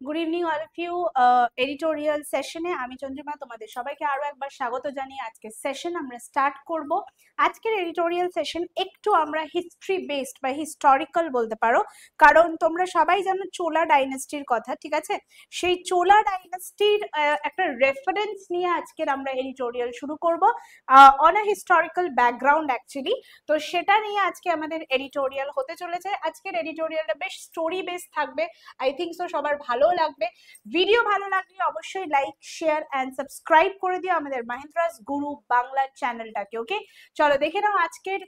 Good evening all of you. Editorial সেশনে আমি চন্দ্রিমা তোমাদের সবাইকে আরো একবার স্বাগত জানিয়ে আজকের সেশন আমরা স্টার্ট করব। আজকের এডিটোরিয়াল সেশন একটু আমরা হিস্ট্রি বেসড বা হিস্টোরিক্যাল বলতে পারো, কারণ তোমরা সবাই জানো চোলা ডাইনেস্টির কথা, ঠিক আছে? সেই চোলা ডাইনেস্টির একটা রেফারেন্স নিয়ে আজকের আমরা এডিটোরিয়াল শুরু করব on a historical background actually. তো সেটা নিয়ে আজকে আমাদের এডিটোরিয়াল হতে চলেছে। আজকের এডিটোরিয়ালটা বেশ স্টোরি বেসড থাকবে, আই থিঙ্ক সো সবার ভালো লাগবে। ভিডিও ভালো লাগলে অবশ্যই লাইক শেয়ার এন্ড সাবস্ক্রাইব করে দিও আমাদের মাহিন্দ্রাস গুরু বাংলা চ্যানেলটাকে। ওকে, চলো দেখে নাও আজকের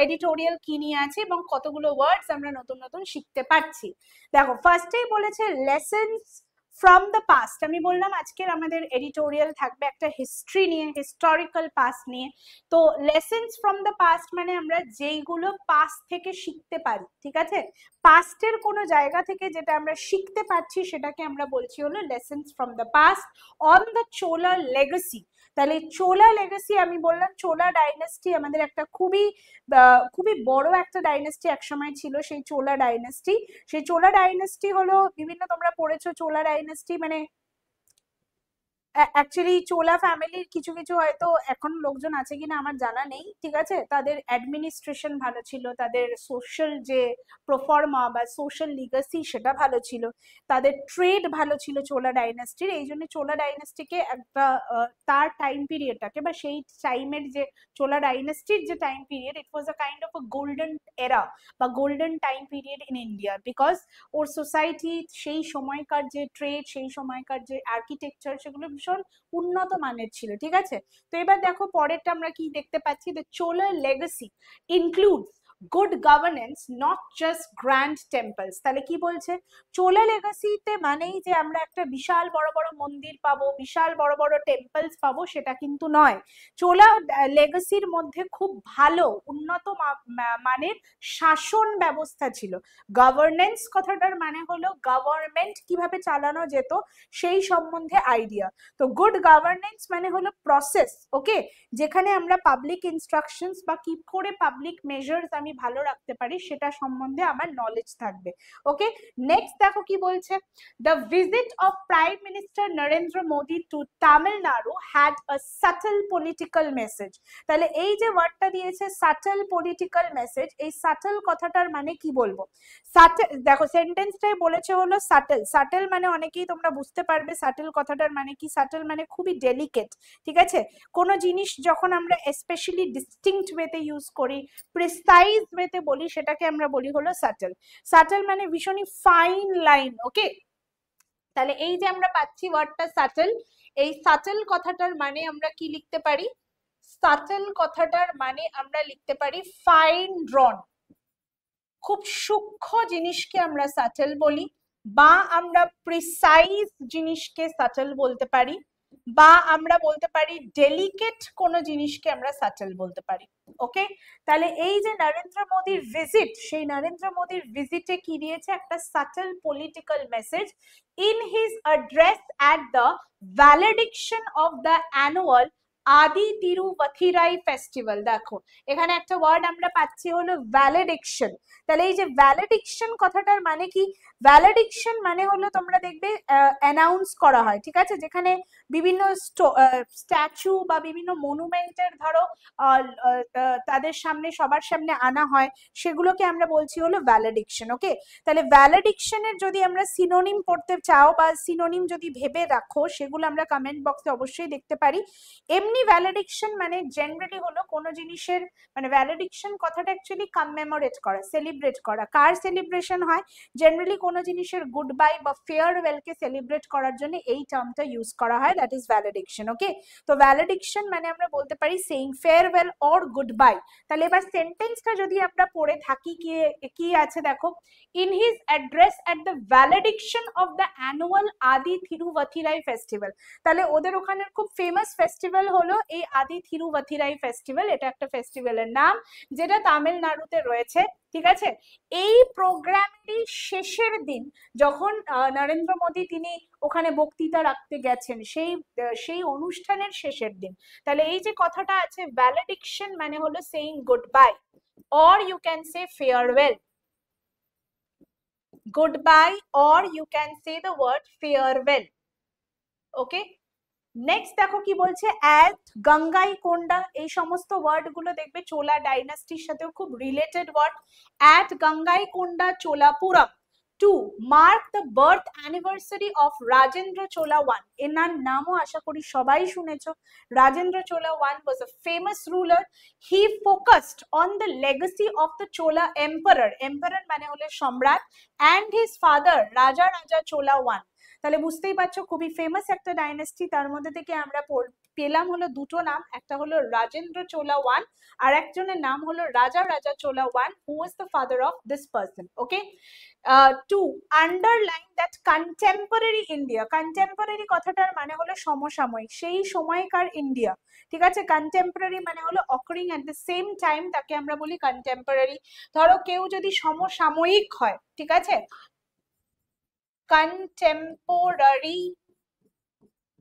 এডিটোরিয়াল কি নিয়ে আছে এবং কতগুলো ওয়ার্ডস আমরা নতুন নতুন শিখতে পারছি। দেখো, ফার্স্টেই বলেছে লেসনস ফ্রম দ্য পাস্ট। আমি বললাম আজকের আমাদের এডিটোরিয়াল থাকবে একটা হিস্ট্রি নিয়ে, হিস্টোরিক্যাল পাস্ট নিয়ে। তো লেসনস ফ্রম দ্য পাস্ট মানে আমরা যেইগুলো পাস্ট থেকে শিখতে পারি, ঠিক আছে? পাস্টের কোনো জায়গা থেকে যেটা আমরা শিখতে পারছি সেটাকে আমরা বলছি হলো lessons from the past on the Chola legacy. তাহলে চোলা লেগাসি, আমি বললাম চোলা ডাইনেস্টি আমাদের একটা খুবই খুবই বড় একটা ডাইনেস্টি একসময় ছিল, সেই চোলা ডাইনেস্টি। সেই চোলা ডাইনেস্টি হলো বিভিন্ন, তোমরা পড়েছো চোলা ডাইনেস্টি মানে অ্যাকচুয়ালি চোলা ফ্যামিলির কিছু কিছু হয়তো এখন লোকজন আছে কিনা আমার জানা নেই, ঠিক আছে? তাদের অ্যাডমিনিস্ট্রেশন ভালো ছিল, তাদের সোশ্যাল যে প্রফর্মা বা সোশ্যাল লিগাসি সেটা ভালো ছিল, তাদের ট্রেড ভালো ছিল চোলা ডাইনাস্টির। এই জন্য চোলা ডাইনাস্টিকে একটা তার টাইম পিরিয়ডটাকে বা সেই টাইমের যে চোলা ডাইনাস্টির যে time period, it was a kind of a golden এরা বা golden time period in India, because or society সেই সময়কার যে ট্রেড, সেই সময়কার যে আর্কিটেকচার, সেগুলো ভীষণ উন্নত মানের ছিল, ঠিক আছে? তো এবার দেখো পরেরটা আমরা কি দেখতে পাচ্ছি, the Chola legacy includes good governance not just grand temples. তাহলে কি বলছে? চোলা লেগাসিতে মানেই যে আমরা একটা বিশাল বড় বড় মন্দির পাবো, বিশাল বড় বড় টেম্পলস পাবো, সেটা কিন্তু নয়। চোলা লেগাসির মধ্যে খুব ভালো উন্নত মানের শাসন ব্যবস্থা ছিল। গভর্নেন্স কথাটার মানে হলো গভর্নমেন্ট কিভাবে চালানো যেত সেই সম্বন্ধে আইডিয়া। তো গুড গভর্নেন্স মানে হলো প্রসেস, ওকে, যেখানে আমরা পাবলিক ইনস্ট্রাকশনস বা কি করে পাবলিক মেজার্স আমি ভালো রাখতে পারি সেটা সম্বন্ধে আমার নলেজ থাকবে। ওকে, নেক্সট দেখো কি বলছে, the visit of prime minister Narendra Modi to Tamil Nadu had a subtle political message. তাহলে এই যে ওয়ার্ডটা দিয়েছে সাটল পলিটিক্যাল মেসেজ, এই সাটল কথাটার মানে কি বলবো? সাটেল, দেখো সেন্টেন্সটাই বলেছে হলো সাটেল। সাটেল মানে অনেকেই তোমরা বুঝতে পারবে সাটেল কথাটার মানে কি। সাটেল মানে খুবই ডেলিকেট, ঠিক আছে? কোনো জিনিস যখন আমরা স্পেশালি ডিস্টিংক্ট ওয়েতে ইউজ করি, প্রিসাইজ ওয়েতে বলি, সেটাকে আমরা বলি হলো সাটেল। সাটেল মানে ভীষণই ফাইন লাইন, ওকে? তাহলে এই যে আমরা পাচ্ছি ওয়ার্ডটা সাটেল, এই সাটেল কথাটার মানে আমরা কি লিখতে পারি? সাটেল কথাটার মানে আমরা লিখতে পারি ফাইন ড্রন। খুব সূক্ষ্ম জিনিসকে আমরা সাটেল বলি, বা আমরা প্রিসাইজ জিনিসকে সাটেল বলতে পারি, বা আমরা বলতে পারি ডেলিকেট কোন জিনিসকে আমরা সাটেল বলতে পারি। ওকে, তাহলে এই যে নরেন্দ্র মোদীর ভিজিট, সেই নরেন্দ্র মোদীর ভিজিটে কি দিয়েছে? একটা subtle political message in his address at the ভ্যালিডিকশন of the annual আদি তিরুপথিরাই ফেস্টিভ্যাল। দেখো এখানে একটা ওয়ার্ড আমরা পাচ্ছি হলো ভ্যালিডিকশন। তাহলে এই যে ভ্যালিডিকশন কথাটার মানে কি? ভ্যালিডিকশন মানে হলো তোমরা দেখবে অ্যানাউন্স করা হয়, ঠিক আছে? যেখানে বিভিন্ন স্ট্যাচু বা বিভিন্ন মনুমেন্টের ধরো তাদের সামনে, সবার সামনে আনা হয়, সেগুলোকে আমরা বলছি হলো ভ্যালিডিকশন। ওকে, তাহলে ভ্যালিডিকশনের যদি আমরা সিনোনিম পড়তে চাও বা সিনোনিম যদি ভেবে রাখো, সেগুলো আমরা কমেন্ট বক্সে অবশ্যই দেখতে পারি। এমনি ভ্যালিডিকশন মানে জেনারেলি হলো কোনো জিনিসের, মানে ভ্যালিডিকশন কথাটা অ্যাকচুয়ালি কমেমোরেট করা, সেলিব্রেট করা। কার সেলিব্রেশন হয়? জেনারেলি কোনো জিনিসের গুড বাই বা ফেয়ারওয়েলকে সেলিব্রেট করার জন্য এই টার্মটা ইউজ করা হয়, দ্যাট ইজ ভ্যালিডিকশন। ওকে, তো ভ্যালিডিকশন মানে আমরা বলতে পারি saying farewell or good bye. তাহলে এবার সেন্টেন্সটা যদি আমরা পড়ে থাকি, কি কি আছে দেখো, in his address at the ভ্যালিডিকশন of the annual আদি থিরুভাথিরাই ফেস্টিভ্যাল। তাহলে ওদের ওখানে খুব ফেমাস ফেস্টিভ্যাল হলো এই আদি থিরুভাথিরাই ফেস্টিভ্যাল। এটা একটা ফেস্টিভ্যালের নাম যেটা তামিলনাড়ুতে রয়েছে, ঠিক আছে? এই প্রোগ্রামেরই শেষের দিন যখন নরেন্দ্র মোদী তিনি ওখানে বক্তৃতা রাখতে গেছেন, সেই অনুষ্ঠানের শেষের দিন। তাহলে এই যে কথাটা আছে ভ্যালিডিকশন মানে হলো saying good bye, or you can say farewell. goodbye, or you can say the word farewell. Okay, next দেখো কি বলছে, অ্যাট গঙ্গাই কোন্ডা, এই সমস্ত ওয়ার্ড গুলো দেখবে চোলা ডাইনাস্টির সাথেও খুব related word. At Gangaikonda Cholapuram to mark the birth anniversary of Rajendra Chola one. এনার নামও আশা করি সবাই শুনেছো। Rajendra Chola one was a famous ruler. He focused on the legacy of the Chola emperor, emperor মানে হলো সম্রাট, অ্যান্ড হিজ ফাদার রাজা রাজা চোলা ওয়ান। তাহলে বুঝতেই পারছো খুবই ফেমাস একটা ডাইনেস্টি। তার মধ্যে থেকে আমরা পেলাম হলো দুটো নাম, একটা হলো রাজেন্দ্র চোলা ওয়ান, আর একজনের নাম হলো Raja Raja Chola one, who was the father of this person. Okay, to underline that contemporary India, contemporary কথাটার মানে হলো সমসাময়িক, সেই সময়কার ইন্ডিয়া। ঠিক আছে, কন্টেম্পোরারি মানে হলো occurring at the same time, তাকে আমরা বলি কন্টেম্পোরারি। ধরো কেউ যদি সমসাময়িক হয়, ঠিক আছে, কন্টেম্পোরারি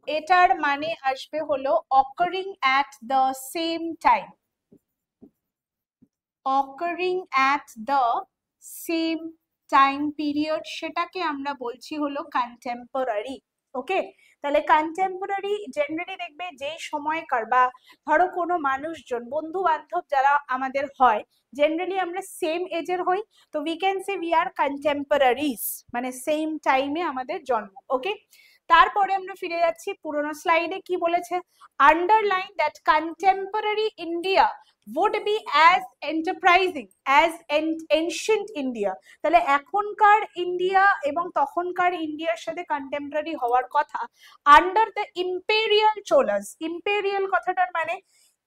এটার মানে আসবে হলো occurring at the same time, occurring at the same time period, সেটাকে আমরা বলছি হলো কন্টেম্পোরারি। ওকে, তাহলে কন্টেম্পোরারি জেনারেলি দেখবে যে সময়কার, বা ধরো কোনো মানুষজন বন্ধু বান্ধব যারা আমাদের হয়, জেনারেলি আমরা সেম এজের হই, তো we can say we are কন্টেম্পোরারিজ, মানে সেম টাইমে আমাদের জন্ম। ওকে, তারপরে আমরা ফিরে যাচ্ছি পুরোনো স্লাইডে, কি বলেছে, underline that contemporary India would be as enterprising as ancient India। তাহলে এখনকার ইন্ডিয়া এবং তখনকার ইন্ডিয়ার সাথে কন্টেম্পোরারি হওয়ার কথা under the imperial Cholas. Imperial কথাটার মানে,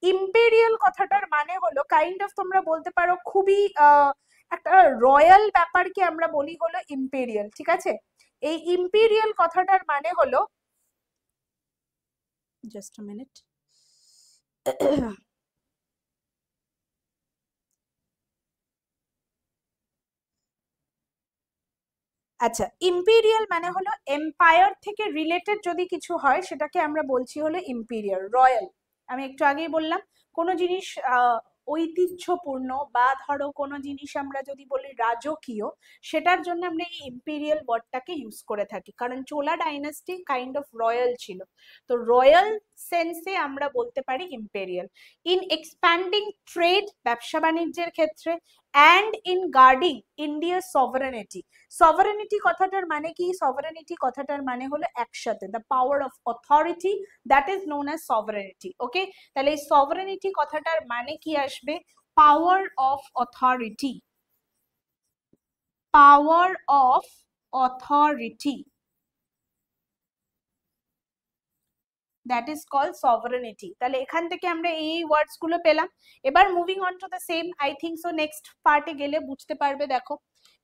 ইম্পেরিয়াল কথাটার মানে হলো কাইন্ড অফ, তোমরা বলতে পারো খুবই একটা রয়্যাল ব্যাপারকে আমরা বলি হলো ইম্পেরিয়াল। ঠিক আছে, এই ইম্পেরিয়াল কথাটার মানে হলো, জাস্ট আ মিনিট, আচ্ছা, ইম্পেরিয়াল মানে হলো এম্পায়ার থেকে রিলেটেড যদি কিছু হয় সেটাকে আমরা বলছি হলো ইম্পেরিয়াল। রয়্যাল, আমি একটু আগেই বললাম, কোনো জিনিস ঐতিহ্যপূর্ণ, বা ধরো কোনো জিনিস আমরা যদি বলি রাজকীয়, সেটার জন্য আমরা এই ইম্পেরিয়াল ওয়ার্ডটাকে ইউজ করে থাকি, কারণ চোলা ডাইনাস্টি কাইন্ড অফ রয়্যাল ছিল, তো রয়্যাল সেন্সে আমরা বলতে পারি ইম্পেরিয়াল। ইন এক্সপ্যান্ডিং ট্রেড, ব্যবসা বাণিজ্যের ক্ষেত্রে, অ্যান্ড ইন গার্ডিং ইন্ডিয়ার সভারেনিটি। সভারেনিটি কথাটার মানে কি, সভারেনিটি কথাটার মানে হলো একসাথে, the power of authority, that is known as sovereignty. Okay, তাহলে এই সভারেনিটি কথাটার মানে কি আসবে, power of authority, power of authority, that is called sovereignty. তাহলে এখান থেকে আমরা এই ওয়ার্ডস গুলো পেলাম। এবার moving on to the same, I think so next পার্টে গেলে বুঝতে পারবে। দেখো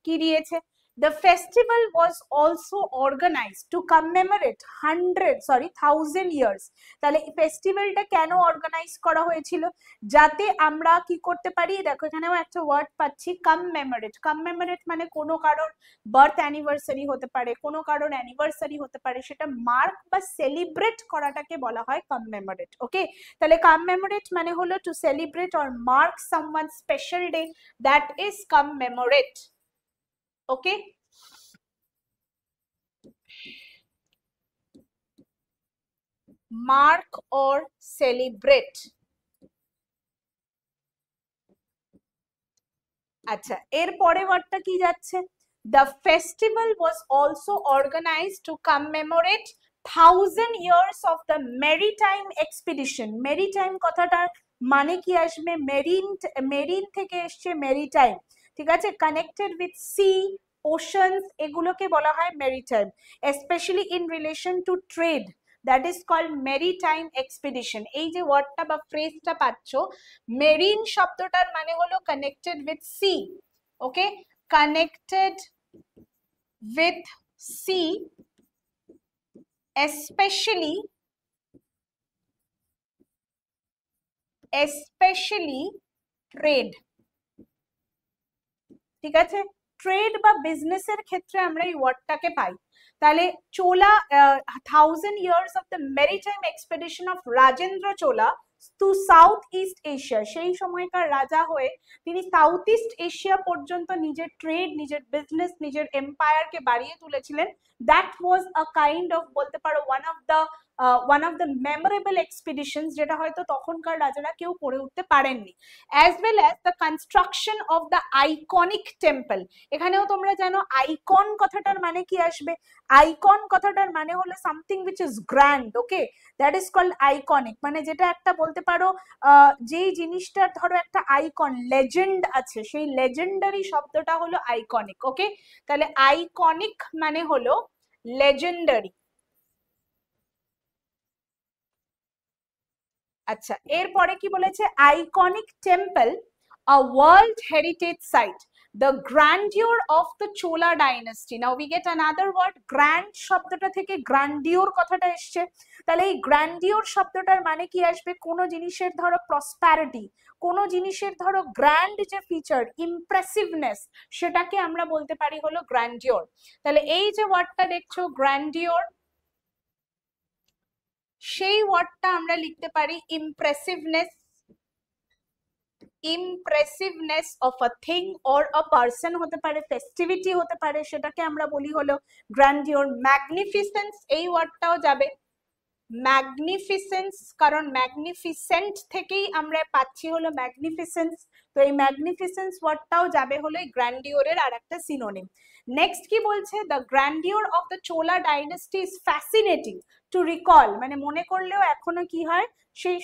কি দিয়েছে, the festival was also organized to commemorate 1000 years। তাহলে এই ফেস্টিভ্যালটা কেন অর্গানাইজ করা হয়েছিল, যাতে আমরা কি করতে পারি, দেখো এখানেও একটা ওয়ার্ড পাচ্ছি, কমমেমোরেট। কমমেমোরেট মানে কোনো কারোর বার্থ অ্যানিভার্সারি হতে পারে, কোনো কারোর অ্যানিভার্সারি হতে পারে, সেটা মার্ক বা সেলিব্রেট করাটাকে বলা হয় কমমেমোরেট। ওকে, তাহলে কমমেমোরেট মানে হলো to celebrate or mark someone special day, that is commemorate. Okay, mark or celebrate। আচ্ছা, এর পরে ওয়ার্ডটা কি যাচ্ছে, the festival was also organized to commemorate 1000 years of the maritime expedition। maritime কথাটার মানে কি আসবে, মেরিন, মেরিন থেকে এসছে মেরিটাইম। ঠিক আছে, কানেক্টেড উইথ সি, ওশানস, এগুলোকে বলা হয় maritime, specially in relation to trade, that is called maritime expedition. এই যে ওয়ার্ডটা বা ফ্রেজটা পাচ্ছ, মেরিন শব্দটার মানে হলো connected with sea. Okay, connected with sea, especially trade. ঠিক আছে, ট্রেড বা বিজনেসের ক্ষেত্রে আমরা এই ওয়ার্ডটাকে পাই। তাহলে Chola 1000 years of the maritime expedition of Rajendra Chola to south east Asia, সেই সময়কার রাজা হয়ে তিনি সাউথ ইস্ট এশিয়া পর্যন্ত নিজের ট্রেড, নিজের বিজনেস, নিজের এম্পায়ারকে বাড়িয়ে তুলেছিলেন। That was a kind of, বলতে পারো, ওয়ান অফ দ্য মেমোরেবল এক্সপিডিশনস, যেটা হয়তো তখনকার রাজারা কেউ করে উঠতে পারেননি। As well as the construction of the iconic temple. এখানেও তোমরা জানো আইকন কথাটার মানে কি আসবে? আইকন কথাটার মানে হলো something which is grand, okay, that is called iconic. মানে যেটা একটা, বলতে পারো, যেই জিনিসটার ধরো একটা আইকন, লেজেন্ড আছে, সেই লেজেন্ডারি শব্দটা হলো আইকনিক, ওকে। তাহলে আইকনিক মানে হলো লেজেন্ডারি। আচ্ছা, এরপরে কি বলেছে? Iconic temple, a world heritage site, the grandeur of the Chola dynasty. Now we get another word, grand শব্দটা থেকে grandeur কথাটা এসছে। তাহলে এই grandeur শব্দটার মানে কি আসবে? কোনো জিনিসের ধরো prosperity, কোনো জিনিসের ধরো গ্র্যান্ড যে ফিচার, ইমপ্রেসিভনেস, সেটাকে আমরা বলতে পারি হলো grandeur। তাহলে এই যে ওয়ার্ডটা দেখছো grandeur, সেই ওয়ার্ডটা আমরা লিখতে পারি impressiveness, impressiveness of a thing or a person হতে পারে, ফেস্টিভিটি হতে পারে, সেটাকে আমরা বলি হলো গ্র্যান্ডিওর। ম্যাগনিফিসেন্স, এই ওয়ার্ডটাও যাবে ম্যাগনিফিসেন্স, কারণ ম্যাগনিফিসেন্ট থেকেই আমরা পাচ্ছি হলো ম্যাগনিফিসেন্স, তো এই ম্যাগনিফিসেন্স ওয়ার্ডটাও যাবে হলো এই গ্র্যান্ডিওরের আর একটা সিনোনিম। নেক্সট কি বলছে? The grandeur of the Chola dynasty is fascinating to recall, মানে মনে করলেও এখনো কি হয়, সেই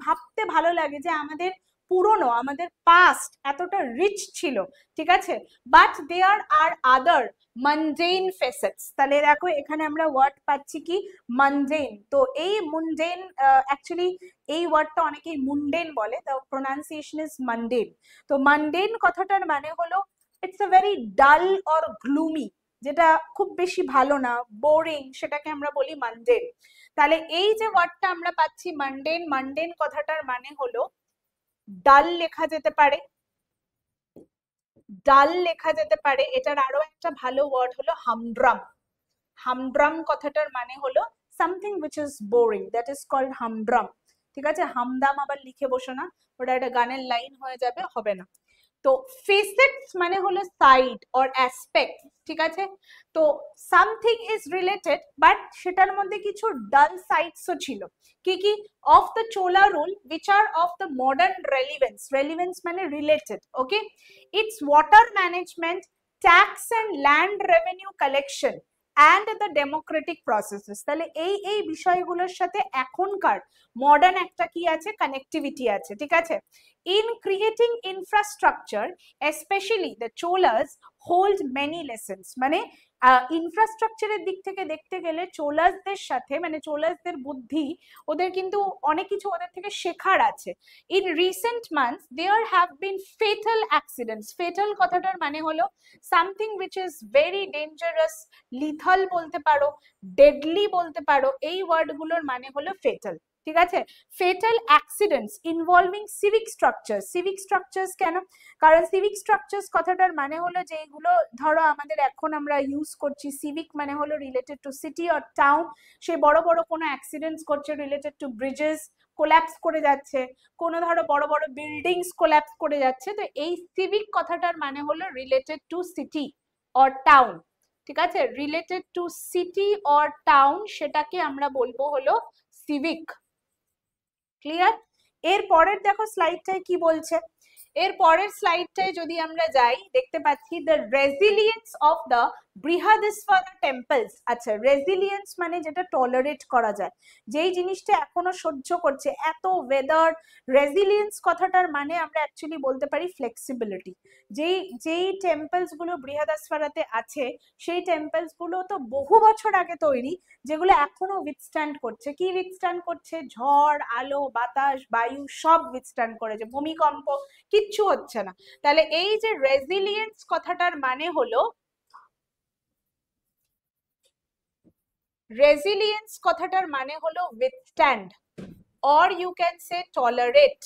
ভাবতে ভালো লাগে যে আমাদের পুরনো, আমাদের পাস্ট এতটা রিচ ছিল, ঠিক আছে। বাট দেয়ার আর আদার মানজেইন ফেসেটস। তাহলে দেখো এখানে আমরা ওয়ার্ড পাচ্ছি কি? মানজেইন। তো এই মুনজেইন, অ্যাকচুয়ালি এই ওয়ার্ডটা অনেকেই মুন্ডেন বলে, তো প্রোনাউন্সিয়েশন ইজ মানডেন। তো মানডেন কথাটার মানে হলো ইটস আ ভেরি ডাল অর গ্লুমি, যেটা খুব বেশি ভালো না, বোরিং, সেটাকে আমরা বলি মানডেন। তাহলে এই যে ওয়ার্ডটা আমরা পাচ্ছি মানডেন, মানডেন কথাটার মানে হলো ডাল লেখা যেতে পারে, ডাল লেখা যেতে পারে। এটার আরো একটা ভালো ওয়ার্ড হলো হামড্রাম। হামড্রাম কথাটার মানে হলো something which is boring, that is called humdrum, ঠিক আছে। হামদাম আবার লিখে বসো না, ওটা একটা গানের লাইন হয়ে যাবে, হবে না। তো ফেসেটস মানে হলো সাইড অর অ্যাসপেক্ট, ঠিক আছে। তো সামথিং ইজ রিলেটেড, বাট সেটার মধ্যে কিছু ডাল সাইডসও ছিল। কি কি? Of the Chola rule which are of the modern relevance, relevance মানে related, okay. Its water management, tax and land revenue collection and the democratic processes। তাহলে এই বিষয়গুলোর সাথে এখনকার মডার্ন একটা কি আছে? কানেক্টিভিটি আছে, ঠিক আছে। In creating infrastructure, especially the Cholas hold many lessons, মানে ইনফ্রাস্ট্রাকচারের দিক থেকে দেখতে গেলে চোলাসদের সাথে, মানে চোলাসদের বুদ্ধি, ওদের কিন্তু অনেক কিছু ওদের থেকে শেখার আছে। In recent months there have been fatal accidents. Fatal কথাটার মানে হলো something which is very dangerous, lethal বলতে পারো, ডেডলি বলতে পারো, এই ওয়ার্ডগুলোর মানে হলো ফেটাল, ঠিক আছে। Fatal accidents involving civic structure. Civic structures কেন? কারণ সিভিক স্ট্রাকচার্স কথাটার মানে হলো যেগুলো ধরো আমাদের এখন আমরা ইউজ করছি, সিভিক মানে হলো related to city or town, সে বড় বড় কোনো অ্যাক্সিডেন্টস করছে রিলেটেড টু ব্রিজেস, কোল্যাপস করে যাচ্ছে, কোনো ধরো বড় বড় বিল্ডিংস কোল্যাপস করে যাচ্ছে, তো এই সিভিক কথাটার মানে হলো related to city or town, ঠিক আছে। Related to city or town, সেটাকে আমরা বলবো হলো সিভিক। ক্লিয়ার? এর পরের দেখো স্লাইডটায় কি বলছে। এর পরের স্লাইডটায় যদি আমরা যাই, দেখতে পাচ্ছি the resilience of the Brihadeeswara temples. আচ্ছা, রেজিলিয়েন্স মানে যেটা টলারেট করা যায়, যেই জিনিসটা এখনো সহ্য করছে এত ওয়েদার। রেজিলিয়েন্স কথাটার মানে আমরা অ্যাকচুয়ালি বলতে পারি ফ্লেক্সিবিলিটি। যেই টেম্পলস গুলো বৃহদেশ্বরাতে আছে, সেই টেম্পলস গুলো তো বহু বছর আগে তৈরি, যেগুলো এখনো উইথস্ট্যান্ড করছে। কি উইথস্ট্যান্ড করছে? ঝড়, আলো, বাতাস, বায়ু সব উইথস্ট্যান্ড করেছে, ভূমিকম্প কিচ্ছু হচ্ছে না। তাহলে এই যে রেজিলিয়েন্স কথাটার মানে হলো, রেজিলিয়েন্স কথাটার মানে হলো withstand, or you can say tolerate,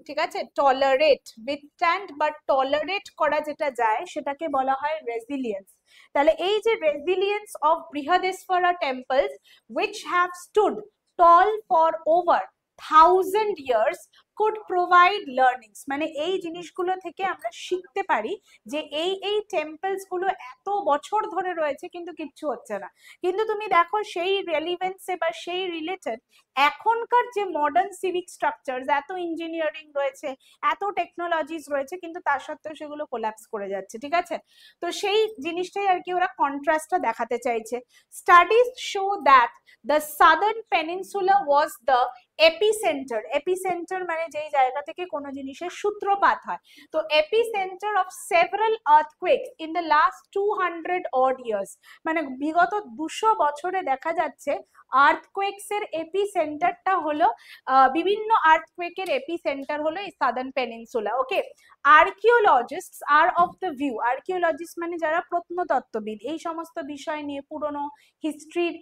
ঠিক আছে। টলারেট, উইথস্ট্যান্ড বা টলারেট করা যেটা যায় সেটাকে বলা হয় রেজিলিয়েন্স। তাহলে এই যে resilience of Brihadeeswara temples which have stood tall for over 1000 years could provide learnings, মানে এই জিনিসগুলো থেকে আমরা শিখতে পারি যে এই টেম্পলস গুলো এত বছর ধরে রয়েছে কিন্তু কিচ্ছু হচ্ছে না। কিন্তু তুমি দেখো সেই রেলিভেন্সে বা সেই রিলেটেড এখনকার যে মডার্ন সিভিক স্ট্রাকচার, এত ইঞ্জিনিয়ারিং রয়েছে, এত টেকনোলজিস রয়েছে, কিন্তু তার সত্ত্বেও সেগুলো কোল্যাপস করে যাচ্ছে, ঠিক আছে? তো সেই জিনিসটাই আর কি ওরা কন্ট্রাস্টটা দেখাতে চাইছে। Studies show that the southern peninsula was the epicentre, epicentre মানে যেই জায়গা থেকে কোনো জিনিসের সূত্রপাত হয়, তো epicentre of several earthquakes in the last 200 odd years, মানে বিগত 200 বছরে দেখা যাচ্ছে আর্থকুয়েকস এর এপিসেন্টারটা হলো বিভিন্ন আর্থকুয়েকের এপিসেন্টার হলো এই southern peninsula. Okay, archaeologists are of the view, archaeologist মানে যারা প্রত্নতত্ত্ববিদ, এই সমস্ত বিষয় নিয়ে পুরনো হিস্ট্রির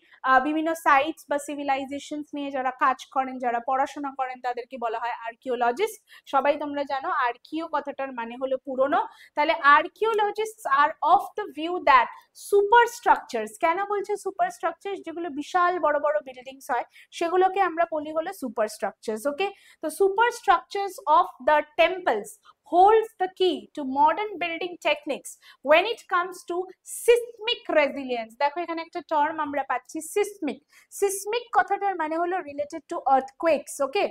বিভিন্ন সাইটস বা সিভিলাইজেশনস নিয়ে যারা কাজ করেন, যারা পড়াশোনা করেন, তাদেরকে বলা হয় আর্কিওলজিস্ট। সবাই তোমরা জানো আর্কিও কথাটার মানে হলো পুরনো, তাহলে archaeologists are of the view that super structures, কেন বলছে সুপার স্ট্রাকচারস, যেগুলো বিশাল বড় বড় বিল্ডিংস হয় সেগুলোকে আমরা বলি হলো সুপার স্ট্রাকচারস। ওকে, তো super structures of the temples holds the key to modern building techniques when it comes to seismic resilience। দেখো এখানে একটা টার্ম আমরা পাচ্ছি সিসমিক, সিসমিক কথাটার মানে হলো রিলেটেড টু আর্থকুয়েকস। ওকে,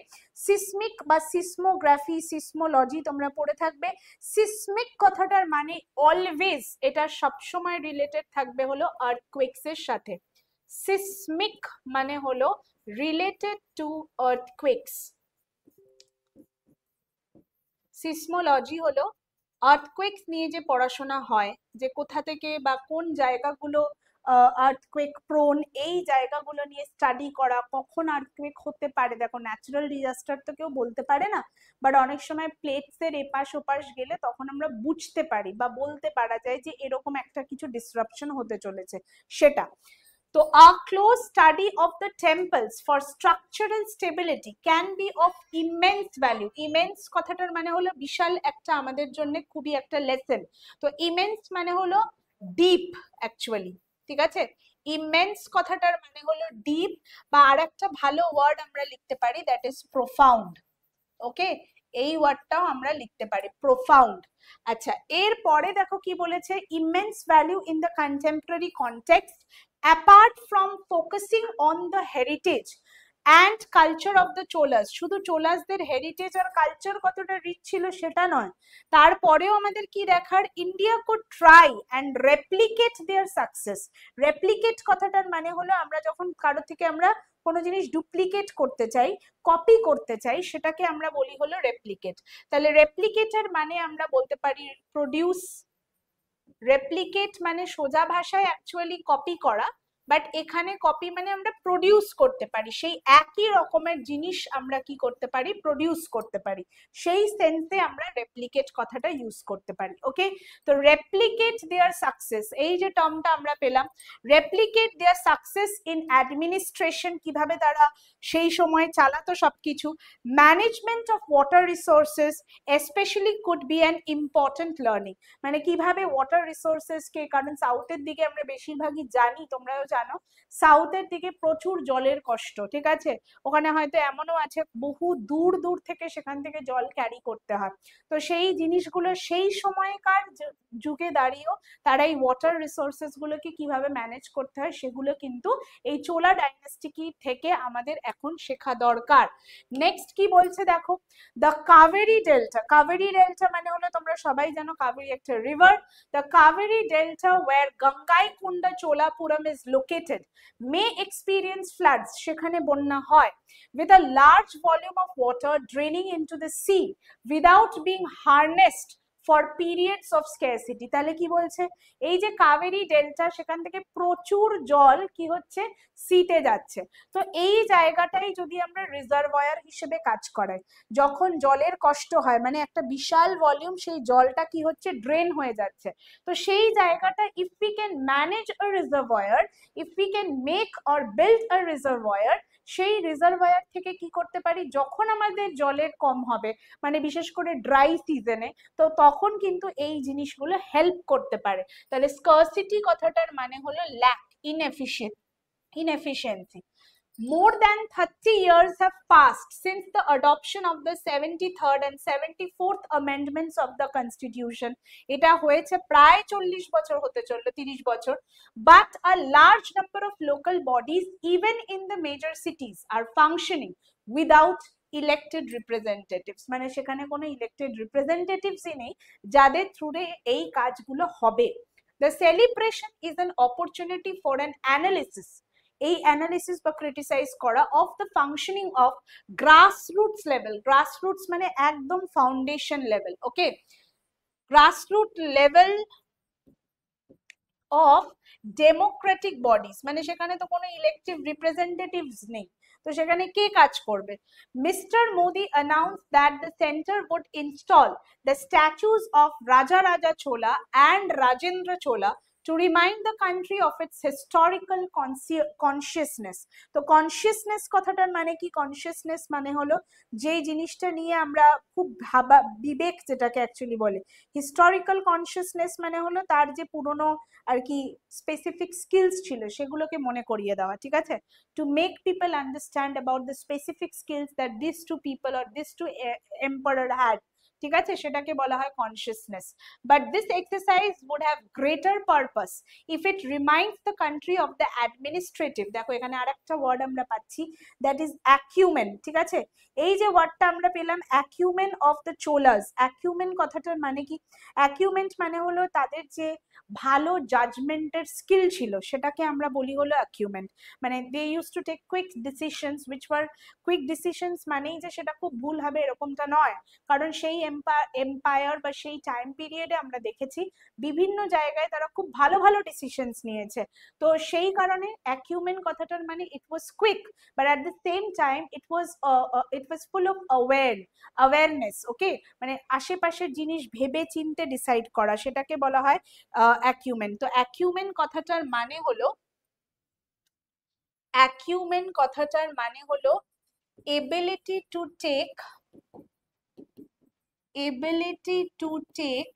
সিসমিক বা সিসমোগ্রাফি, সিসমোলজি তোমরা পড়ে থাকবে। সিসমিক কথাটার মানে অলওয়েজ, এটা সবসময় রিলেটেড থাকবে হলো আর্থকুয়েকস এর সাথে। সিসমিক মানে হলো রিলেটেড টু আর্থকুয়েকস, সিসমোলজি হলো আর্থকুয়েকস নিয়ে যে পড়াশোনা হয়, যে কোথা থেকে বা কোন জায়গাগুলো আর্থকুয়েক প্রোন, এই জায়গাগুলো নিয়ে স্টাডি করা, কখন আর্থকুয়েক হতে পারে। দেখো ন্যাচারাল ডিজাস্টার তো কেউ বলতে পারে না, বাট অনেক সময় প্লেটস এর এপাশ ওপাশ গেলে তখন আমরা বুঝতে পারি বা বলতে পারা যায় যে এরকম একটা কিছু ডিসরাপশন হতে চলেছে, সেটা। তো a close study of the temples for structural stability can be of immense value। immense কথাটার মানে হলো বিশাল একটা, আমাদের জন্য খুবই একটা লেসন। তো immense মানে হলো ডিপ অ্যাকচুয়ালি, ঠিক আছে? ইমেন্স কথাটার মানে হলো ডিপ, বা আরেকটা ভালো ওয়ার্ড আমরা লিখতে পারি দ্যাট ইজ প্রোফাউন্ড। ওকে, এই ওয়ার্ডটাও আমরা লিখতে পারি প্রোফাউন্ড। আচ্ছা, এরপরে দেখো কি বলেছে, immense value in the contemporary context apart from focusing on the heritage and culture of the Cholas। শুধু চোলাসদের হেরিটেজ আর কালচার কতটা রিচ ছিল সেটা নয়, তারপরেও আমাদের কি দেখার, India could try and replicate their success. Replicate কথাটার মানে হলো আমরা যখন কারো থেকে আমরা কোনো জিনিস ডুপ্লিকেট করতে চাই, কপি করতে চাই, সেটাকে আমরা বলি হলো রেপ্লিকেট। তাহলে রেপ্লিকেটের মানে আমরা বলতে পারি প্রডিউস। রেপ্লিকেট মানে সোজা ভাষায় অ্যাকচুয়ালি কপি করা, বাট এখানে কপি মানে আমরা প্রডিউস করতে পারি, সেই একই রকমের জিনিস আমরা কি করতে পারি, প্রডিউস করতে পারি, সেই সেন্সে আমরা রেপ্লিকেট কথাটা ইউজ করতে পারি। ওকে, তো রেপ্লিকেট দেয়ার সাকসেস, এই যে টার্মটা আমরা পেলাম, replicate their success in administration, কিভাবে তারা সেই সময় চালাতো সবকিছু। Management of water resources especially could be an important learning, মানে কিভাবে ওয়াটার রিসোর্সেস কে, কারণ সাউথের দিকে আমরা বেশিরভাগই জানি, তোমরাও জানো সাউথের দিকে প্রচুর জলের কষ্ট, ঠিক আছে? ওখানে হয়তো এমনও আছে বহু দূর দূর থেকে সেখান থেকে জল ক্যারি করতে হয়। তো সেই জিনিসগুলো সেই সময়কার যুগে দাঁড়িয়েও তারা এই ওয়াটার রিসোর্সেস গুলোকে কিভাবে ম্যানেজ করতে হয় সেগুলো কিন্তু এই চোলা ডাইনাস্টি থেকে আমাদের এখন শেখা দরকার। নেক্সট কি বলছে দেখো, the Kaveri delta. Kaveri delta মানে হলো তোমরা সবাই জানো কাবেরী একটা river. The Kaveri delta where Gangaikonda Cholapuram is located may experience floods, সেখানে বন্যা হয়, with a large volume of water draining into the sea without being harnessed for periods of scarcity। তাহলে কি বলছে, এই যে কাবেরী ডেল্টা, সেখান থেকে প্রচুর জল কি হচ্ছে, সিতে যাচ্ছে। তো এই জায়গাটাই যদি আমরা রিজার্ভয়ার হিসেবে কাজ করাই, যখন জলের কষ্ট হয়, মানে একটা বিশাল ভলিউম, সেই জলটা কি হচ্ছে, ড্রেন হয়ে যাচ্ছে, তো সেই জায়গাটা if we can manage a reservoir, if we can make or build a reservoir, সেই রিজার্ভয়ার থেকে কি করতে পারি, যখন আমাদের জলের কম হবে, মানে বিশেষ করে ড্রাই সিজনে, তো তখন কিন্তু এই জিনিসগুলো হেল্প করতে পারে। তাহলে স্কারসিটি কথাটার মানে হলো lack, ইনএফিশিয়েন্সি। More than 30 years have passed since the adoption of the 73rd and 74th amendments of the constitution. এটা হয়েছে প্রায় 40 বছর হতে চললো, 30 বছর। But a large number of local bodies, even in the major cities, are functioning without elected representatives. মানে সেখানে কোনো elected representatives নেই যাদের থ্রুরে এই কাজগুলো হবে। The celebration is an opportunity for an analysis, এই অ্যানালিসিস বা ক্রিটিসাইজ করা of the functioning of grassroots level. Grassroots মানে একদম foundation level, okay, grassroot level of Democratic bodies, মানে সেখানে তো কোনো ইলেকটিভ রিপ্রেজেন্টেটিভস নেই, তো সেখানে কে কাজ করবে? Mister Modi announce that the centre would install the statues of Raja Raja Chola and Rajendra Chola to remind the country of its historical consciousness. তো কনসিয়াসনেস কথাটার মানে কি? কনসিয়াসনেস মানে হলো যে জিনিসটা নিয়ে আমরা খুব ভাবা, বিবেক যেটাকে অ্যাকচুয়ালি বলে। হিস্টোরিক্যাল কনসিয়াসনেস মানে হলো তার যে পুরনো আর কি স্পেসিফিক স্কিলস ছিল সেগুলোকে মনে করিয়ে দেওয়া, ঠিক আছে? To make people understand about the specific skills that this two people or this two emperor had, ঠিক আছে? সেটাকে বলা হয় consciousness. But this exercise would have greater purpose if it reminds the country of the administrative, দেখো এখানে আরেকটা word আমরা পাচ্ছি, দ্যাট ইজ অ্যাকিউমেন, ঠিক আছে? এই যে ওয়ার্ডটা আমরা পেলাম অ্যাকিউমেন অফ দ্য চোলাস, অ্যাকিউমেন কথাটার মানে কি? অ্যাকিউমেন্ট মানে হলো তাদের যে ভালো জাজমেন্টের স্কিল ছিল সেটাকে আমরা বলি হলো অ্যাকিউমেন্ট। মানে they use to take quick decisions which were, quick decisions মানেই যে সেটা খুব ভুল হবে এরকমটা নয়, কারণ সেই এম্পায়ার বা সেই টাইম পিরিয়ডে আমরা দেখেছি বিভিন্ন জায়গায় তারা খুব ভালো ভালো ডিসিশনস নিয়েছে, তো সেই কারণে অ্যাকিউমেন্ট কথাটার মানে it was quick, but at the same time it was full of awareness, okay, মানে আশেপাশের জিনিস ভেবে চিনতে ডিসাইড করা, সেটাকে বলা হয় অ্যাকিউমেন। তো অ্যাকিউমেন কথাটার মানে হলো, অ্যাকিউমেন কথাটার মানে হলো ability to take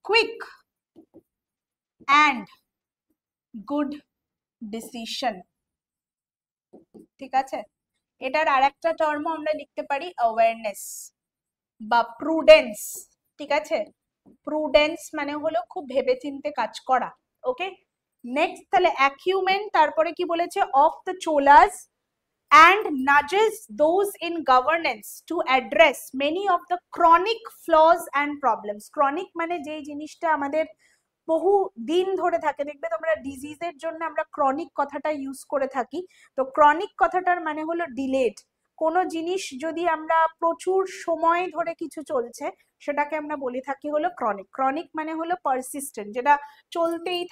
quick and good decision, ঠিক আছে? এটার আরেকটা টার্মও আমরা লিখতে পারি অ্যাওয়ারনেস বা প্রুডেন্স, ঠিক আছে? প্রুডেন্স মানে হলো খুব ভেবেচিন্তে কাজ করা, ওকে। নেক্সট তাহলে অ্যাকিউমেন, তারপরে কি বলেছে? Of the Cholas and nudges those in governance to address many of the chronic flaws and problems. chronic মানে যে জিনিসটা আমাদের বহু দিন ধরে থাকে, দেখবে তোমরা ডিজিজের জন্য আমরা ক্রনিক কথাটা ইউজ করে থাকি, তো ক্রনিক কথাটার মানে হলো ডিলেড। কোনো জিনিস যদি আমরা প্রচুর সময় ধরে কিছু চলছে সেটাকে আমরা বলে থাকি হলো ক্রনিক। ক্রনিক মানে হলো পারসিস্টেন্ট, যেটা চলতেই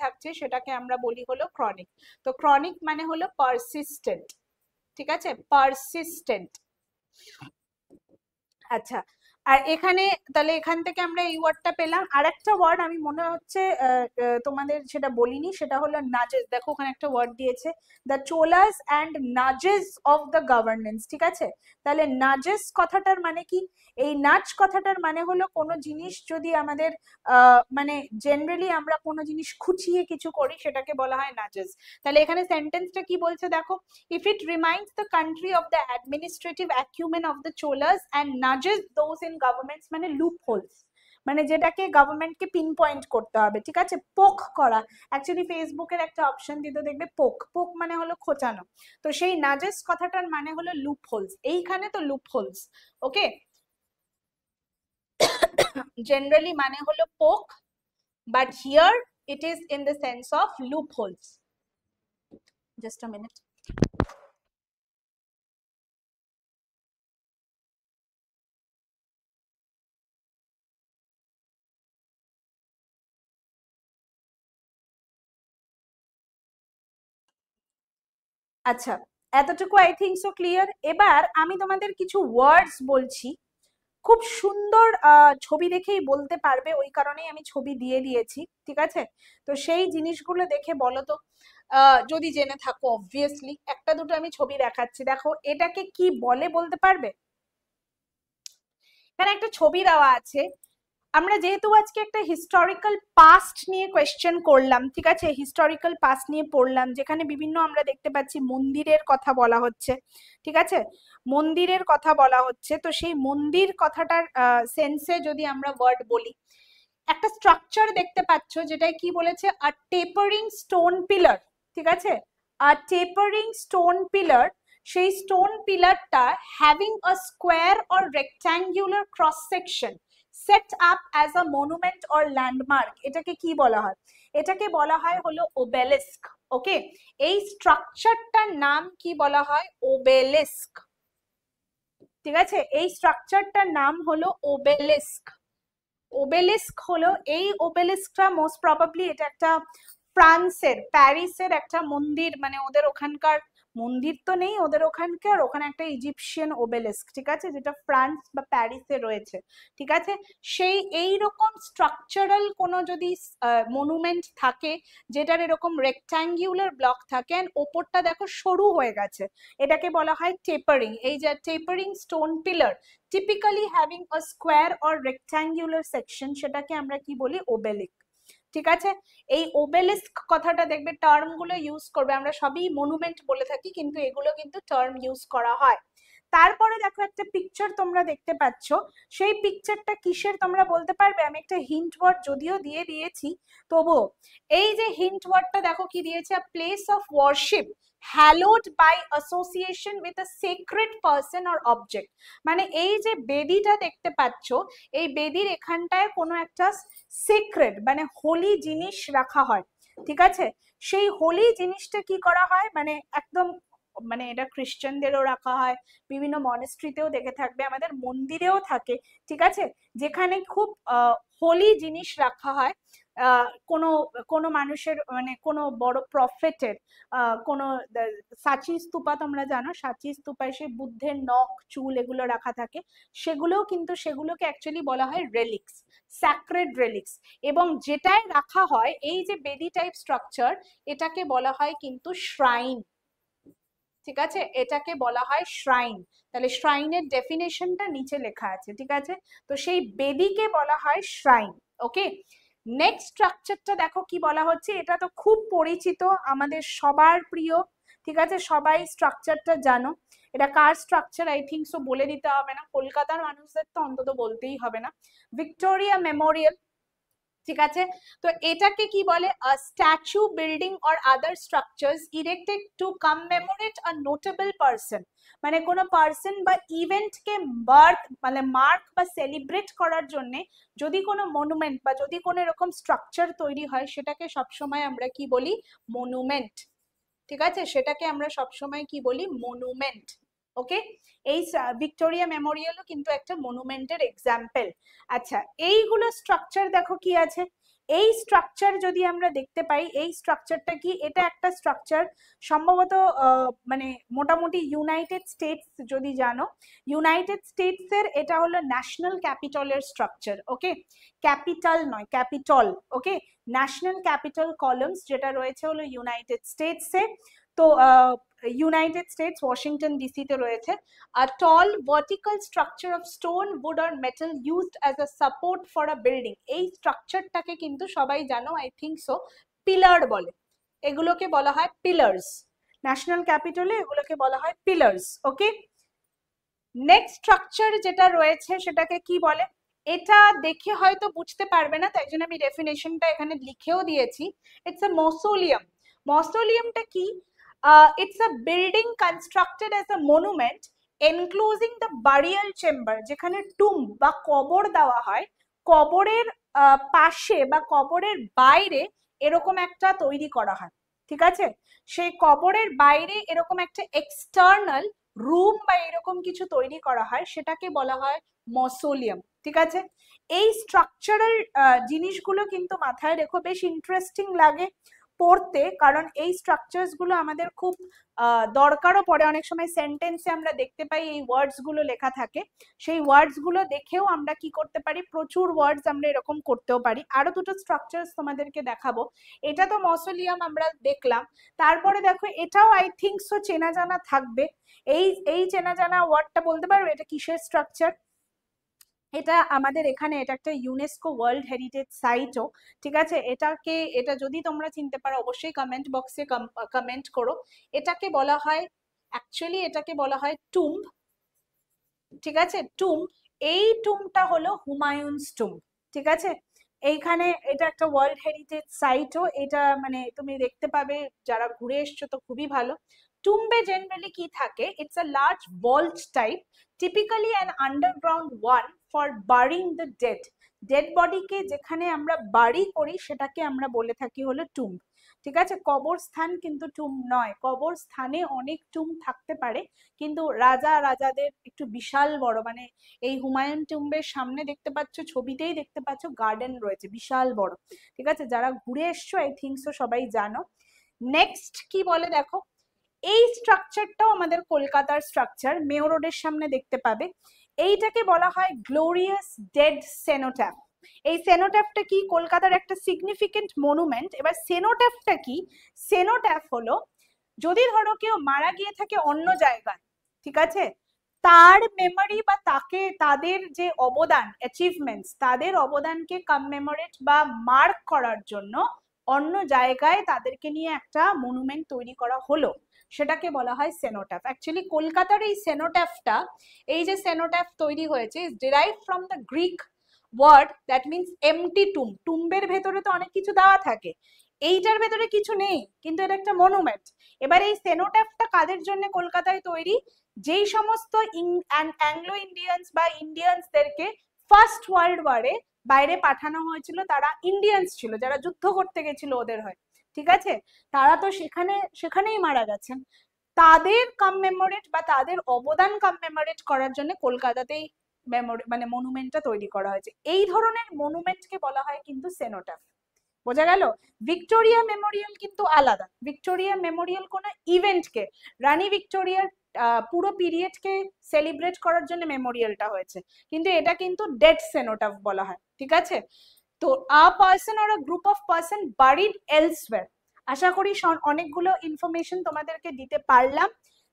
থাকছে সেটাকে আমরা বলি হলো ক্রনিক। তো ক্রনিক মানে হলো পারসিস্টেন্ট, ঠিক আছে? পারসিস্টেন্ট। আচ্ছা, আর এখানে তাহলে এখান থেকে আমরা এই ওয়ার্ডটা পেলাম। আর একটা ওয়ার্ড আমি মনে হচ্ছে তোমাদের সেটা বলিনি, সেটা হলো নাজেস। দেখো ওখানে একটা ওয়ার্ড দিয়েছে, the Cholas and nudges of the governance, ঠিক আছে? তাহলে নাজেস কথাটার মানে কি? এই নাচ কথাটার মানে হলো কোনো জিনিস যদি আমাদের মানে জেনারেলি আমরা কোনো জিনিস খুঁচিয়ে কিছু করি সেটাকে বলা হয় নাজেস। তাহলে এখানে সেন্টেন্সটা কি বলছে দেখো, if it reminds the country of the administrative acumen of the cholas and nudges those in governments, মানে loopholes, মানে যেটাকে গভর্নমেন্টকে পিন পয়েন্ট করতে হবে, ঠিক আছে? পোক করা, অ্যাকচুয়ালি ফেসবুকের একটা অপশন দিতে দেখবে পোক, পোক মানে হলো খোঁচানো, তো সেই নাজেস কথাটার মানে হলো লুপহোলস, এইখানে তো লুপহোলস, ওকে। জেনারেলি মানে হলো পোক, but here it is in the sense of loopholes. Just a minute. আচ্ছা, এতটুকু আই থিঙ্ক সো ক্লিয়ার। এবার আমি তোমাদের কিছু ওয়ার্ডস বলছি, খুব সুন্দর ছবি দেখেই বলতে পারবে, ওই কারণেই আমি ছবি দিয়ে দিয়েছি, ঠিক আছে? তো সেই জিনিসগুলো দেখে বলো তো, যদি জেনে থাকো অবভিয়াসলি। একটা দুটো আমি ছবি দেখাচ্ছি, দেখো এটাকে কি বলে বলতে পারবে? এখানে একটা ছবি দেওয়া আছে, আমরা যেহেতু আজকে একটা হিস্টোরিক্যাল পাস্ট নিয়ে কোয়েশ্চেন করলাম, ঠিক আছে, হিস্টোরিক্যাল পাস্ট নিয়ে পড়লাম, যেখানে বিভিন্ন আমরা দেখতে পাচ্ছি মন্দিরের কথা বলা হচ্ছে, ঠিক আছে, মন্দিরের কথা বলা হচ্ছে। তো সেই মন্দির কথাটার সেন্সে যদি আমরা ওয়ার্ড বলি, একটা স্ট্রাকচার দেখতে পাচ্ছ যেটা কি বলেছে, আ টেপারিং স্টোন পিলার, ঠিক আছে, আ টেপারিং স্টোন পিলার। সেই স্টোন পিলারটা having a square or rectangular cross section set up as a monument or landmark, এটাকে কি বলা হয়? এটাকে বলা হয় হলো ওবেলিস্ক। ওকে, এই স্ট্রাকচারটার নাম কি বলা হয়? ওবেলিস্ক। ঠিক আছে, এই স্ট্রাকচারটার নাম হলো ওবেলিস্ক। ওবেলিস্ক হলো, এই ওবেলিস্কটা মোস্ট প্রবাবলি এটা একটা ফ্রান্সের প্যারিসের একটা মন্দির, মানে ওদের ওখানকার মন্দির তো নেই ওদের ওখানকার, ওখানে একটা ইজিপশিয়ান ওবেলিস্ক, ঠিক আছে, যেটা ফ্রান্স বা প্যারিসে রয়েছে, ঠিক আছে। সেই এইরকম স্ট্রাকচারাল কোনো যদি মনুমেন্ট থাকে যেটার এরকম রেক্ট্যাঙ্গুলার ব্লক থাকে, এন্ড ওপরটা দেখো সরু হয়ে গেছে, এটাকে বলা হয় টেপারিং। এই যে tapering stone pillar typically having a square or rectangular section, সেটাকে আমরা কি বলি? ওবেলিস্ক। ঠিক আছে, এই ওবেলিস্ক কথাটা দেখবে টার্ম গুলো ইউজ করবে, আমরা সবই মনুমেন্ট বলে থাকি কিন্তু এগুলো কিন্তু টার্ম ইউজ করা হয়। তারপরে দেখো একটা পিকচার তোমরা দেখতে পাচ্ছ, সেই পিকচারটা কিসের তোমরা বলতে পারবে? আমি একটা হিন্ট ওয়ার্ড যদিও দিয়ে দিয়েছি, তবুও এই যে হিন্ট ওয়ার্ডটা দেখো কি দিয়েছে, আ place of worship hallowed by association with a sacred person or object। মানে এই যে বেদিটা দেখতে পাচ্ছ, এই বেদির এখানটায় কোনো একটা সিক্রেট মানে হোলি জিনিস রাখা হয়, ঠিক আছে। সেই হোলি জিনিসটা কি করা হয়, মানে একদম, মানে এটা খ্রিস্টানদেরও রাখা হয়, বিভিন্ন মনেস্ট্রিতেও দেখে থাকবে, আমাদের মন্দিরেও থাকে, ঠিক আছে, যেখানে খুব হোলি জিনিস রাখা হয়, কোনো কোনো মানুষের, মানে কোনো বড় প্রফেটের কোনো সাচি স্তূপা, তোমরা জানো সাচি স্তূপায় সেই বুদ্ধের নখ চুল এগুলো রাখা থাকে, সেগুলোও কিন্তু সেগুলোকে অ্যাকচুয়ালি বলা হয় রেলিক্স, স্যাক্রেড রেলিক্স। এবং যেটায় রাখা হয় এই যে বেদি টাইপ স্ট্রাকচার, এটাকে বলা হয় কিন্তু শ্রাইন, ঠিক আছে, এটাকে বলা হয় শ্রাইন। তাহলে শ্রাইনের ডেফিনেশনটা নিচে লেখা আছে, ঠিক আছে, তো সেই বেদিকে বলা হয় শ্রাইন। ওকে, নেক্সট স্ট্রাকচারটা দেখো কি বলা হচ্ছে, এটা তো খুব পরিচিত, আমাদের সবার প্রিয়, ঠিক আছে, সবাই স্ট্রাকচারটা জানো। এটা কার স্ট্রাকচার আই থিঙ্ক সো বলে দিতে হবে না, কলকাতার মানুষদের তো অন্তত বলতেই হবে না, ভিক্টোরিয়া মেমোরিয়াল, ঠিক আছে। তো এটাকে কি বলে? A statue, building or other structures erected to commemorate a notable person, মানে কোনো পারসন বা ইভেন্টকে বার্থ মানে মার্ক বা সেলিব্রেট করার জন্য যদি কোনো মনুমেন্ট বা যদি কোনো এরকম স্ট্রাকচার তৈরি হয়, সেটাকে সবসময় আমরা কি বলি? মনুমেন্ট, ঠিক আছে, সেটাকে আমরা সবসময় কি বলি? মনুমেন্ট। ওকে, এই ভিক্টোরিয়া মেমোরিয়ালও কিন্তু একটা মনুমেন্টের এক্সাম্পল। আচ্ছা, এইগুলো স্ট্রাকচার দেখো কি আছে, এই স্ট্রাকচার যদি আমরা দেখতে পাই, এই স্ট্রাকচারটা কি? এটা একটা স্ট্রাকচার সম্ভবত মানে মোটামুটি ইউনাইটেড স্টেটস, যদি জানো ইউনাইটেড স্টেটস এর এটা হলো ন্যাশনাল ক্যাপিটলের স্ট্রাকচার। ওকে, ক্যাপিটাল নয়, ক্যাপিটল। ওকে, ন্যাশনাল ক্যাপিটাল কলামস যেটা রয়েছে হলো ইউনাইটেড স্টেটসে, তো ইউনাইটেড স্টেটস ওয়াশিংটন ডিসিতে রয়েছে। A tall vertical structure of stone, wood or metal used as a support for a building, এই স্ট্রাকচারটাকে কিন্তু সবাই জানো আই থিঙ্ক সো পিলার বলে, এগুলোকে বলা হয় পিলার্স, ন্যাশনাল ক্যাপিটালে এগুলোকে বলা হয় পিলার্স। ওকে, নেক্সট স্ট্রাকচার যেটা রয়েছে সেটাকে কি বলে? এটা দেখে হয়তো বুঝতে পারবে না, তাই জন্য আমি ডেফিনেশনটা এখানে লিখেও দিয়েছি, ইটস আ মসোলিয়াম। মসোলিয়ামটা কি? It's a building constructed as a monument enclosing the burial chamber, যেখানে টুম বা কবর দেওয়া হয়, কবরের পাশে বা কবরের বাইরে এরকম একটা তৈরি করা হয়, ঠিক আছে, সেই কবরের বাইরে এরকম একটা এক্সটার্নাল রুম বা এরকম কিছু তৈরি করা হয়, সেটাকে বলা হয় মসোলিয়াম, ঠিক আছে। এই স্ট্রাকচারাল জিনিসগুলো কিন্তু মাথায় রেখো, বেশ ইন্টারেস্টিং লাগে পড়তে, কারণ এই স্ট্রাকচারস গুলো আমাদের খুব দরকারও পড়ে, অনেক সময় সেন্টেন্সে আমরা দেখতে পাই এই ওয়ার্ডস গুলো লেখা থাকে, সেই ওয়ার্ডস গুলো দেখেও আমরা কি করতে পারি, প্রচুর ওয়ার্ডস আমরা এরকম করতেও পারি। আরো দুটো স্ট্রাকচারস তোমাদেরকে দেখাবো, এটা তো মসোলিয়াম আমরা দেখলাম, তারপরে দেখো এটাও আই থিঙ্ক সো চেনা জানা থাকবে, এই এই চেনা জানা ওয়ার্ডটা বলতে পারবে এটা কিসের স্ট্রাকচার? এটা আমাদের এখানে, এটা একটা ইউনেস্কো ওয়ার্ল্ড হেরিটেজ সাইটও, ঠিক আছে। এটা যদি তোমরা চিনতে পারো অবশ্যই কমেন্ট বক্সে কমেন্ট করো। এটাকে বলা হয়, অ্যাকচুয়ালি এটাকে বলা হয় টুম্ব, ঠিক আছে, টুম্ব। এই টুম্বটা হলো হুমায়ুনস টুম্ব, ঠিক আছে। এইখানে এটা একটা ওয়ার্ল্ড হেরিটেজ সাইটও, এটা মানে তুমি দেখতে পাবে, যারা ঘুরে এসছো তো খুবই ভালো। টুম্বে জেনারেলি কি থাকে, it's a large vault type, typically an underground one for burying the dead. Dead বডিকে যেখানে আমরা বাড়ি করি সেটাকে আমরা বলে থাকি হলো টুম্ব, ঠিক আছে। কবরস্থান কিন্তু টুম্ব নয়, কবরস্থানে অনেক টুম্ব থাকতে পারে, কিন্তু রাজাদের একটু বিশাল বড়, মানে এই হুমায়ুন টুম্বের সামনে দেখতে পাচ্ছ, ছবিতেই দেখতে পাচ্ছ গার্ডেন রয়েছে বিশাল বড়, ঠিক আছে। যারা ঘুরে এসছো আই থিঙ্ক সো সবাই জানো। নেক্সট কি বলে দেখো, এই স্ট্রাকচারটাও আমাদের কলকাতার স্ট্রাকচার, মেয়র রোডের সামনে দেখতে পাবে। এইটাকে বলা হয় গ্লোরিয়াস ডেড সেনোট্যাফ। এই সেনোট্যাফটা কি, কলকাতার একটা সিগনিফিকেন্ট মনুমেন্ট। এবার সেনোট্যাফটা কি, সেনোট্যাফ হলো যদি ধরো কেউ মারা গিয়ে থাকে অন্য জায়গায়, ঠিক আছে, তার মেমরি বা তাদের যে অবদান, অ্যাচিভমেন্টস, তাদের অবদানকে কমমেমোরেট বা মার্ক করার জন্য অন্য জায়গায় তাদেরকে নিয়ে একটা মনুমেন্ট তৈরি করা হলো, সেটাকে বলা হয় সেনোট্যাফ। অ্যাকচুয়ালি কলকাতার এই সেনোট্যাফটা, এই যে সেনোট্যাফ তৈরি হয়েছে, is derive from the Greek word that means empty tomb. টুম্বের ভেতরে তো অনেক কিছু দেওয়া থাকে, এইটার ভেতরে কিছু নেই, কিন্তু এটা একটা মনুমেন্ট। এবার এই সেনোট্যাফটা কাদের জন্য কলকাতায় তৈরি, যেই সমস্ত অ্যাংলো ইন্ডিয়ান্স বা ইন্ডিয়ান্সদেরকে ফার্স্ট ওয়ার্ল্ড ওয়ারে বাইরে পাঠানো হয়েছিল, তারা ইন্ডিয়ান্স ছিল, যারা যুদ্ধ করতে গেছিল ওদের হয়, ঠিক আছে, তারা তো সেখানেই মারা গেছেন, তাদের কমমেমোরেট বা তাদের অবদান কমমেমোরেট করার জন্য কলকাতাতেই মানে মনুমেন্টটা তৈরি করা হয়েছে। এই ধরনের মনুমেন্টকে বলা হয় কিন্তু সেনোট্যাফ, বোঝা গেল। ভিক্টোরিয়া মেমোরিয়াল কিন্তু আলাদা, ভিক্টোরিয়া মেমোরিয়াল কোনো ইভেন্টকে, রানী ভিক্টোরিয়ার পুরো পিরিয়ডকে সেলিব্রেট করার জন্য মেমোরিয়ালটা হয়েছে, কিন্তু এটা কিন্তু ডেড সেনোটাফ বলা হয়, ঠিক আছে। তো a person or a group of person buried elsewhere. আশা করি অনেকগুলো ইনফরমেশন তোমাদেরকে দিতে পারলাম।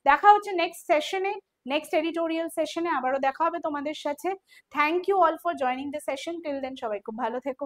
দেখা হচ্ছে নেক্সট সেশনে, নেক্সট এডিটোরিয়াল সেশনে আবারও দেখা হবে তোমাদের সাথে। Thank you all for joining the session, till then সবাই খুব ভালো থেকো।